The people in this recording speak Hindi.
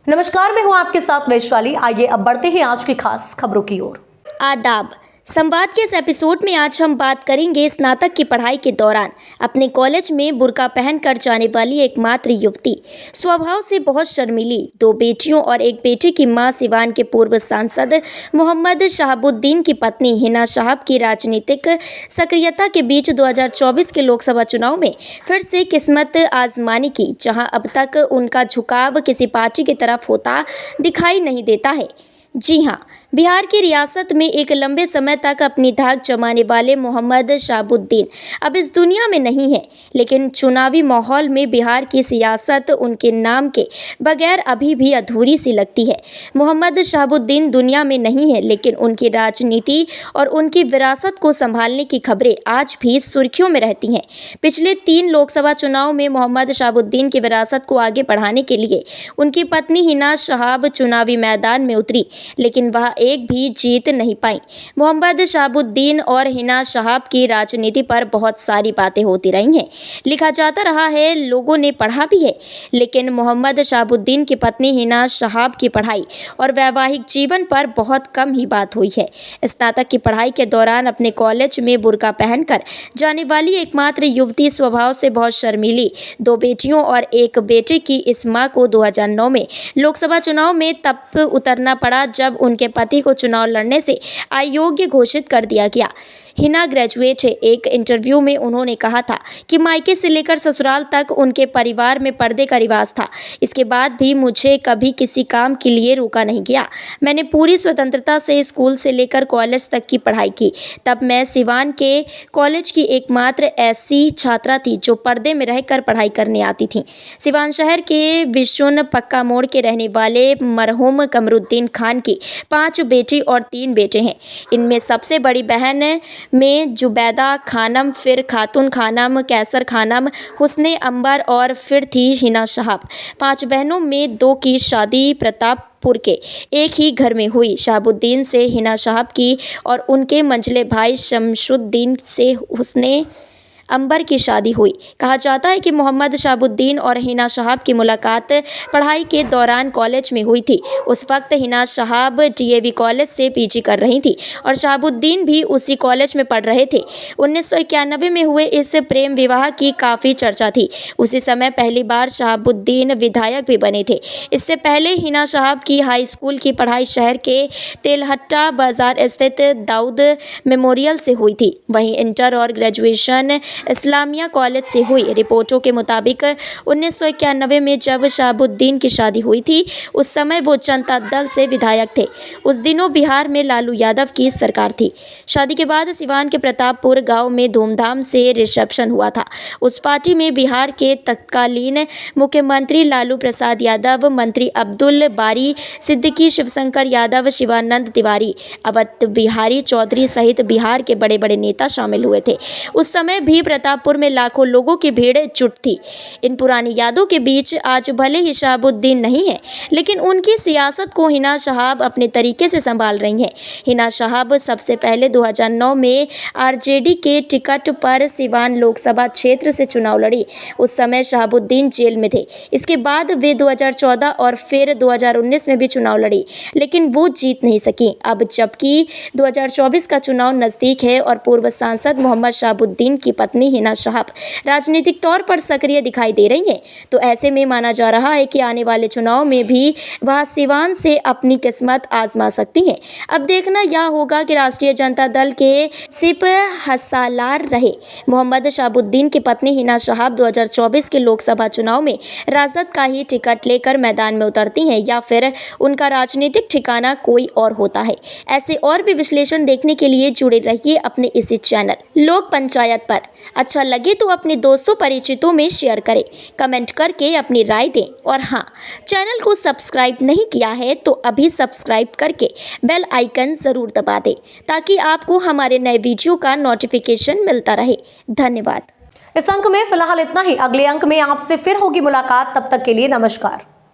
नमस्कार, मैं हूं आपके साथ वैशाली। आइए अब बढ़ते हैं आज की खास खबरों की ओर। आदाब। संवाद के इस एपिसोड में आज हम बात करेंगे स्नातक की पढ़ाई के दौरान अपने कॉलेज में बुर्का पहनकर जाने वाली एकमात्र युवती, स्वभाव से बहुत शर्मीली, 2 बेटियों और 1 बेटे की मां सिवान के पूर्व सांसद मोहम्मद शहाबुद्दीन की पत्नी हिना शहाब की राजनीतिक सक्रियता के बीच 2024 के लोकसभा चुनाव में फिर से किस्मत आजमाने की, जहां अब तक उनका झुकाव किसी पार्टी की तरफ होता दिखाई नहीं देता है। जी हाँ, बिहार की रियासत में एक लंबे समय तक अपनी धाक जमाने वाले मोहम्मद शहाबुद्दीन अब इस दुनिया में नहीं है, लेकिन चुनावी माहौल में बिहार की सियासत उनके नाम के बगैर अभी भी अधूरी सी लगती है। मोहम्मद शहाबुद्दीन दुनिया में नहीं है, लेकिन उनकी राजनीति और उनकी विरासत को संभालने की खबरें आज भी सुर्खियों में रहती हैं। पिछले 3 लोकसभा चुनाव में मोहम्मद शहाबुद्दीन की विरासत को आगे बढ़ाने के लिए उनकी पत्नी हिना शहाब चुनावी मैदान में उतरी, लेकिन वह एक भी जीत नहीं पाई। मोहम्मद शहाबुद्दीन और हिना शहाब की राजनीति पर बहुत सारी बातें होती रही हैं, लिखा जाता रहा है, लोगों ने पढ़ा भी है, लेकिन मोहम्मद शहाबुद्दीन की पत्नी हिना शहाब की पढ़ाई और वैवाहिक जीवन पर बहुत कम ही बात हुई है। स्नातक की पढ़ाई के दौरान अपने कॉलेज में बुर्का पहनकर जाने वाली एकमात्र युवती, स्वभाव से बहुत शर्मीली, 2 बेटियों और 1 बेटे की इस मां को 2009 में लोकसभा चुनाव में तब उतरना पड़ा जब उनके पति को चुनाव लड़ने से अयोग्य घोषित कर दिया गया। हिना ग्रेजुएट है। एक इंटरव्यू में उन्होंने कहा था कि मायके से लेकर ससुराल तक उनके परिवार में पर्दे का रिवाज था। इसके बाद भी मुझे कभी किसी काम के लिए रोका नहीं गया। मैंने पूरी स्वतंत्रता से स्कूल से लेकर कॉलेज तक की पढ़ाई की। तब मैं सिवान के कॉलेज की एकमात्र ऐसी छात्रा थी जो पर्दे में रहकर पढ़ाई करने आती थी। सिवान शहर के बिशुन पक्का मोड़ के रहने वाले मरहूम कमरुद्दीन खान की 5 बेटी और 3 बेटे हैं। इनमें सबसे बड़ी बहन में जुबैदा खानम, फिर खातून खानम, कैसर खानम, हुस्ने अंबर और फिर थी हिना शहाब। 5 बहनों में 2 की शादी प्रतापपुर के एक ही घर में हुई। शहाबुद्दीन से हिना शहाब की और उनके मंझले भाई शमशुद्दीन से हुस्ने अंबर की शादी हुई। कहा जाता है कि मोहम्मद शहाबुद्दीन और हिना शहाब की मुलाकात पढ़ाई के दौरान कॉलेज में हुई थी। उस वक्त हिना शहाब डीएवी कॉलेज से पीजी कर रही थी और शहाबुद्दीन भी उसी कॉलेज में पढ़ रहे थे। 1991 में हुए इस प्रेम विवाह की काफ़ी चर्चा थी। उसी समय पहली बार शहाबुद्दीन विधायक भी बने थे। इससे पहले हिना शहाब की हाई स्कूल की पढ़ाई शहर के तेलहट्टा बाजार स्थित दाऊद मेमोरियल से हुई थी। वहीं इंटर और ग्रेजुएशन इस्लामिया कॉलेज से हुई। रिपोर्टों के मुताबिक 1991 में जब शहाबुद्दीन की शादी हुई थी, उस समय वो जनता दल से विधायक थे। उस दिनों बिहार में लालू यादव की सरकार थी। शादी के बाद सिवान के प्रतापपुर गांव में धूमधाम से रिसेप्शन हुआ था। उस पार्टी में बिहार के तत्कालीन मुख्यमंत्री लालू प्रसाद यादव, मंत्री अब्दुल बारी सिद्दीकी, शिवशंकर यादव, शिवानंद तिवारी, अवध बिहारी चौधरी सहित बिहार के बड़े बड़े नेता शामिल हुए थे। उस समय भी प्रतापपुर में लाखों लोगों की भीड़ जुट थी। इन पुरानी यादों के बीच आज भले ही शहाबुद्दीन नहीं है, लेकिन उनकी सियासत को हिना शहाब अपने तरीके से संभाल रही हैं। हिना शहाब सबसे पहले 2009 में आरजेडी के टिकट पर सिवान लोकसभा क्षेत्र से चुनाव लड़ी। उस समय शहाबुद्दीन जेल में थे। इसके बाद वे 2014 और फिर 2019 में भी चुनाव लड़ी, लेकिन वो जीत नहीं सकी। अब जबकि 2024 का चुनाव नज़दीक है और पूर्व सांसद मोहम्मद शहाबुद्दीन की पत्नी हिना शहाब राजनीतिक तौर पर सक्रिय दिखाई दे रही हैं, तो ऐसे में माना जा रहा है कि आने वाले चुनाव में भी वह सिवान से अपनी किस्मत आजमा सकती हैं। अब देखना यह होगा कि राष्ट्रीय जनता दल के सिप हसालार रहे मोहम्मद शहाबुद्दीन की पत्नी हिना शहाब 2024 के लोकसभा चुनाव में राजद का ही टिकट लेकर मैदान में उतरती हैं या फिर उनका राजनीतिक ठिकाना कोई और होता है। ऐसे और भी विश्लेषण देखने के लिए जुड़े रहिए अपने इसी चैनल लोक पंचायत पर। अच्छा लगे तो अपने दोस्तों परिचितों में शेयर करें, कमेंट करके अपनी राय दें और हाँ, चैनल को सब्सक्राइब नहीं किया है तो अभी सब्सक्राइब करके बेल आइकन ज़रूर दबा दें ताकि आपको हमारे नए वीडियो का नोटिफिकेशन मिलता रहे। धन्यवाद। इस अंक में फिलहाल इतना ही। अगले अंक में आपसे फिर होगी मुलाकात। तब तक के लिए नमस्कार।